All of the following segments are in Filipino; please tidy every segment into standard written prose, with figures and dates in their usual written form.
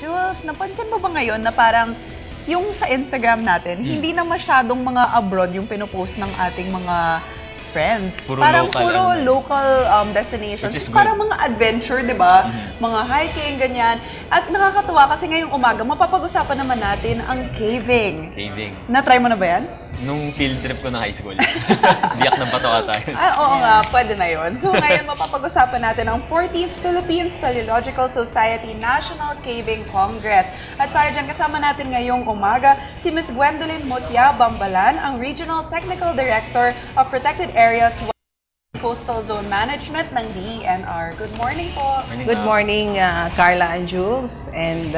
Jules, napansin mo ba ngayon na parang yung sa Instagram natin, hindi na masyadong mga abroad yung pinopost ng ating mga friends. Puro Parang local, puro ano. local destinations. Which is Parang good. mga adventure, di ba? Mga hiking, ganyan. At nakakatuwa kasi ngayong umaga, mapapag-usapan naman natin ang caving. Caving. Na-try mo na ba yan? Nung field trip ko na high school. Biyak ng patoka tayo. Oo nga, pwede na yun. So ngayon, mapapag-usapan natin ang 14th Philippine Speleological Society National Caving Congress. At para dyan, kasama natin ngayong umaga si Ms. Gwendolyn Mutya Bambalan, ang Regional Technical Director of Protected Areas Coastal Zone Management ng DENR. Good morning po. Good morning, Carla and Jules. And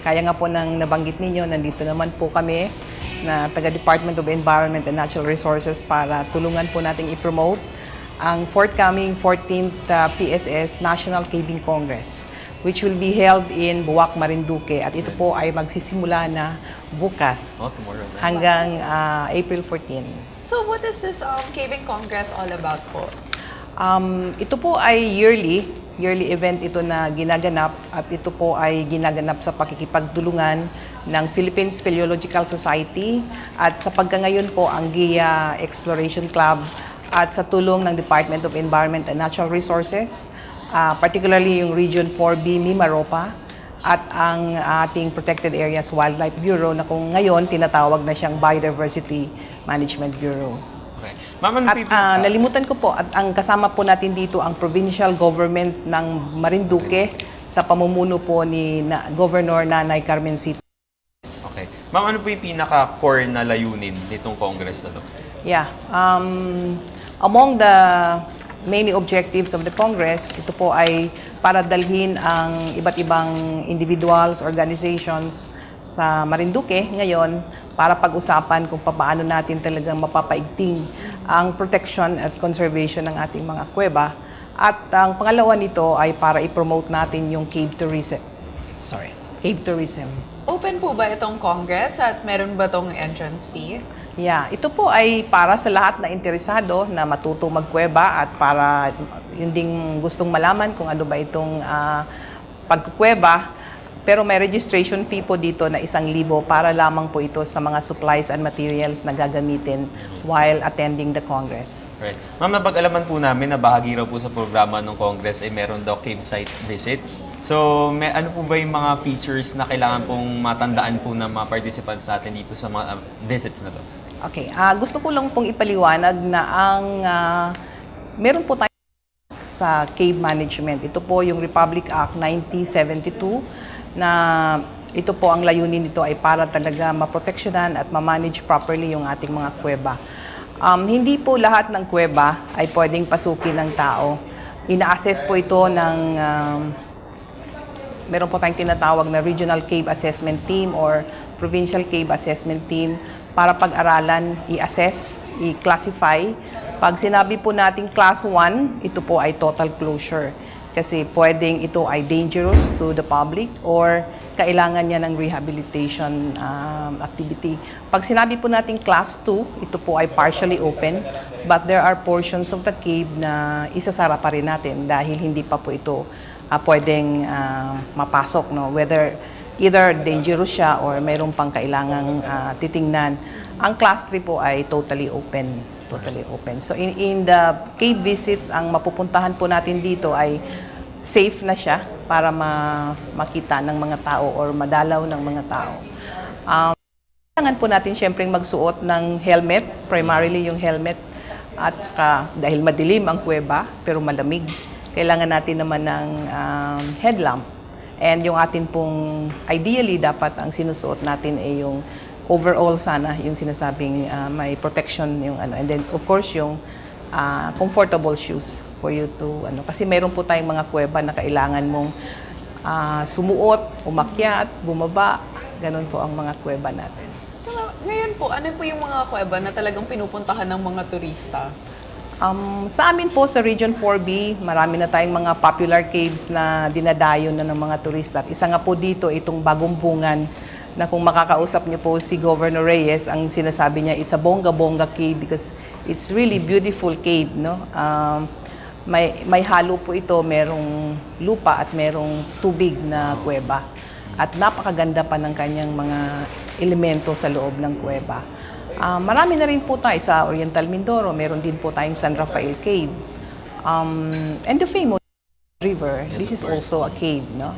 kaya nga po nang nabanggit ninyo, nandito naman po kami na taga-Department of Environment and Natural Resources para tulungan po nating i-promote ang forthcoming 14th PSS National Caving Congress, which will be held in Buwak, Marinduque. At ito po ay magsisimula na bukas Tomorrow na. hanggang April 14. So what is this Caving Congress all about po? Ito po ay yearly event ito na ginaganap at ito po ay ginaganap sa pakikipagtulungan ng Philippine Speleological Society at sa pagkangayon po ang GIA Exploration Club at sa tulong ng Department of Environment and Natural Resources, particularly yung Region 4B Mimaropa at ang ating Protected Areas Wildlife Bureau na kung ngayon tinatawag na siyang Biodiversity Management Bureau. Okay. Ma'am, ano At po yung- nalimutan ko po, at ang kasama po natin dito ang provincial government ng Marinduque sa pamumuno po ni Governor Nanay Carmen City. Okay. Ma'am, ano po yung pinaka-core na layunin nitong Congress na to? Yeah. Among the many objectives of the Congress, ito po ay para dalhin ang iba't ibang individuals, organizations sa Marinduque ngayon para pag-usapan kung paano natin talagang mapapaigting ang protection at conservation ng ating mga kuweba. At ang pangalawa nito ay para i-promote natin yung cave tourism. Cave tourism. Open po ba itong Congress at meron ba itong entrance fee? Yeah, ito po ay para sa lahat na interesado na matuto magkuweba at para yung ding gustong malaman kung ano ba itong pagkukuweba. Pero may registration fee po dito na 1,000 para lamang po ito sa mga supplies and materials na gagamitin while attending the Congress. Right. Ma'am, napag-alaman po namin na bahagi raw po sa programa ng Congress ay meron daw cave site visits. So, ano po ba yung mga features na kailangan pong matandaan po ng mga participants natin dito sa mga visits na to? Okay, gusto ko lang pong ipaliwanag na ang meron po tayo sa cave management. Ito po yung Republic Act 1972 na ito po ang layunin nito ay para talaga maproteksyonan at ma-manage properly yung ating mga kuweba. Hindi po lahat ng kuweba ay pwedeng pasukin ng tao. Ina-assess po ito ng meron po tayong tinatawag na Regional Cave Assessment Team or Provincial Cave Assessment Team para pag-aralan, i-assess, i-classify. Pag sinabi po nating Class 1, ito po ay total closure. Kasi pwedeng ito ay dangerous to the public or kailangan niya ng rehabilitation activity. Pag sinabi po nating Class 2, ito po ay partially open, but there are portions of the cave na isasara pa rin natin dahil hindi pa po ito pwedeng mapasok. No? Whether either dangerous siya or mayroon pang kailangang titingnan. Ang Class 3 po ay totally open. Totally open. So in the cave visits, ang mapupuntahan po natin dito ay safe na siya para makita ng mga tao or madalaw ng mga tao. Kailangan po natin syempreng magsuot ng helmet, primarily yung helmet. At saka, dahil madilim ang kuweba pero malamig, kailangan natin naman ng headlamp. And yung atin pong, ideally, dapat ang sinusuot natin ay yung overall sana, yung sinasabing may protection yung ano. And then, of course, yung comfortable shoes for you to, kasi mayroon po tayong mga kuweba na kailangan mong sumuot, umakyat, bumaba. Ganun po ang mga kuweba natin. So, ngayon po, ano po yung mga kuweba na talagang pinupuntahan ng mga turista? Sa amin po sa Region 4B, marami na tayong mga popular caves na dinadayo na ng mga turista. At isa nga po dito, itong Bagong Bungan, na kung makakausap niyo po si Governor Reyes, ang sinasabi niya is a bongga-bongga cave because it's really beautiful cave, no? May halo po ito, merong lupa at merong tubig na kuweba. at napakaganda pa ng kanyang mga elemento sa loob ng kuweba. Marami na rin po tayo sa Oriental Mindoro, meron din po tayong San Rafael Cave. And the famous river, Yes, this of is course. also a cave, no?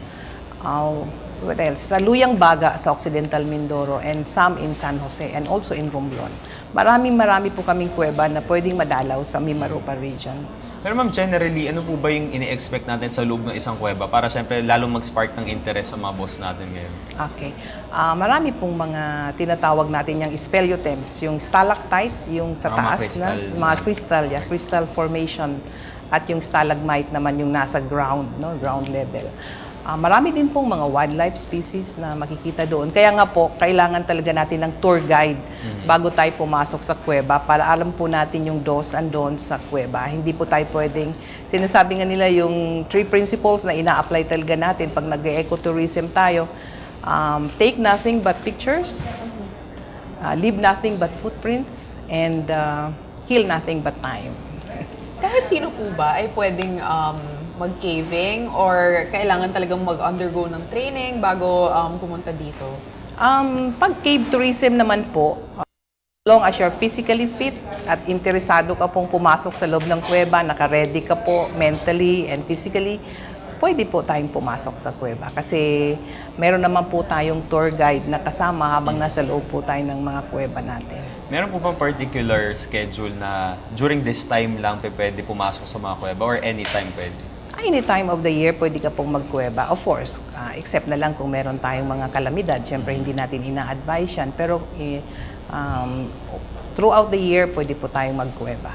What else? Sa Luyang Baga sa Occidental Mindoro and some in San Jose and also in Romblon. Marami po kaming kuweba na pwedeng madalaw sa Mimaropa region. Pero ma'am, generally, ano po ba yung ini-expect natin sa loob ng isang kuweba para syempre lalong mag-spark ng interest sa mga boss natin ngayon? Okay. Marami pong mga tinatawag natin yung speleothems, yung stalactite, yung sa Mga taas crystal. mga crystal, crystal formation, at yung stalagmite naman yung nasa ground, no, ground level. Marami din pong mga wildlife species na makikita doon. Kaya nga po, kailangan talaga natin ng tour guide bago tayo pumasok sa kuweba para alam po natin yung do's and don'ts sa kuweba. Hindi po tayo pwedeng, sinasabi nga nila yung 3 principles na ina-apply talaga natin pag nag-ecotourism tayo. Take nothing but pictures, leave nothing but footprints, and kill nothing but time. Kahit sino po ba ay pwedeng mag-caving or kailangan talagang mag-undergo ng training bago pumunta dito? Pag cave tourism naman po, as long as you're physically fit at interesado ka pong pumasok sa loob ng kuweba, naka-ready ka po mentally and physically, pwede po tayong pumasok sa kuweba. Kasi meron naman po tayong tour guide na kasama habang nasa loob po tayo ng mga kuweba natin. Meron po bang particular schedule na during this time lang pwede pumasok sa mga kuweba or anytime pwede? Any time of the year, pwede ka pong magkuweba. Of course, except na lang kung meron tayong mga kalamidad. Siyempre, hindi natin ina-advise yan. Pero throughout the year, pwede po tayong magkuweba.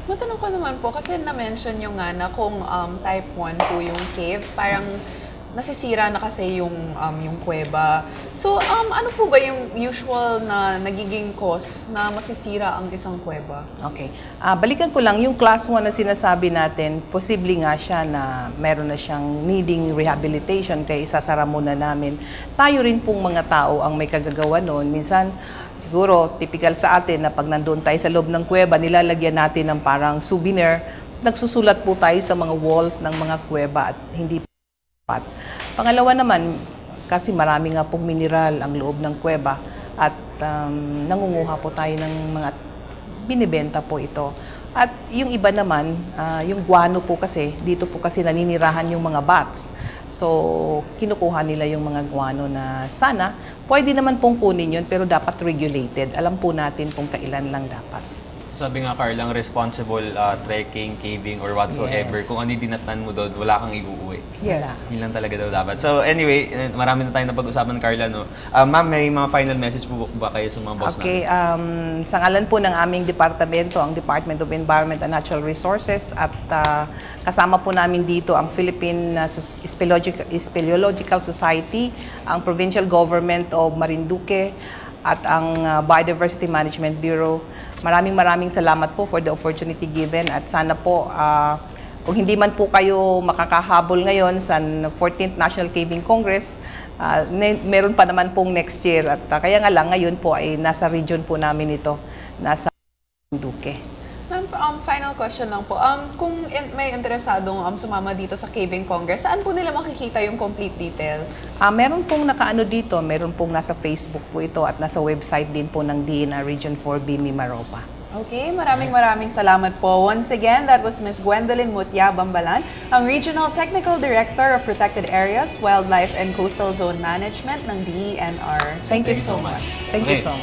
Matanong ko naman po, kasi na-mention nyo nga na kung type 1 po yung cave, parang nasisira na kasi yung kuweba. So, ano po ba yung usual na nagiging cause na masisira ang isang kuweba? Okay. Balikan ko lang, yung class 1 na sinasabi natin, posible nga siya na meron na siyang needing rehabilitation kaya isasara muna namin. Tayo rin pong mga tao ang may kagagawa noon. Minsan, siguro, typical sa atin na pag nandun tayo sa loob ng kuweba, nilalagyan natin ng parang souvenir. Nagsusulat po tayo sa mga walls ng mga kuweba at hindi pat. Pangalawa naman, kasi marami nga pong mineral ang loob ng kuweba at nangunguha po tayo ng mga binibenta po ito. At yung iba naman, yung guano po kasi, dito po kasi naninirahan yung mga bats. So, kinukuha nila yung mga guano na sana, pwede naman pong kunin yun, pero dapat regulated. Alam po natin kung kailan lang dapat. Sabi nga Carla, responsible trekking, caving, or whatsoever. Yes. Kung ano yung dinatnan mo doon, wala kang iuuwi. Yes. Yun lang talaga daw dapat. So anyway, marami na tayong napag-usapan, Carla, no? Ma'am, may mga final message po ba kayo sa mga boss Okay, natin? sa ngalan po ng aming departamento, ang Department of Environment and Natural Resources, at kasama po namin dito ang Philippine Speleological Society, ang Provincial Government of Marinduque, at ang Biodiversity Management Bureau. Maraming salamat po for the opportunity given at sana po kung hindi man po kayo makakahabol ngayon sa 14th National Caving Congress, meron pa naman pong next year at kaya nga lang ngayon po ay nasa region po namin ito, nasa Duque. Ma'am, final question lang po. Kung may interesadong sumama dito sa Caving Congress, saan po nila makikita yung complete details? Meron pong nakaano dito, meron pong nasa Facebook po ito at nasa website din po ng DENA Region 4B Mimaropa. Okay, maraming salamat po. Once again, that was Ms. Gwendolyn Mutya Bambalan, ang Regional Technical Director of Protected Areas, Wildlife and Coastal Zone Management ng DENR. Thank you so much. Thank you so much.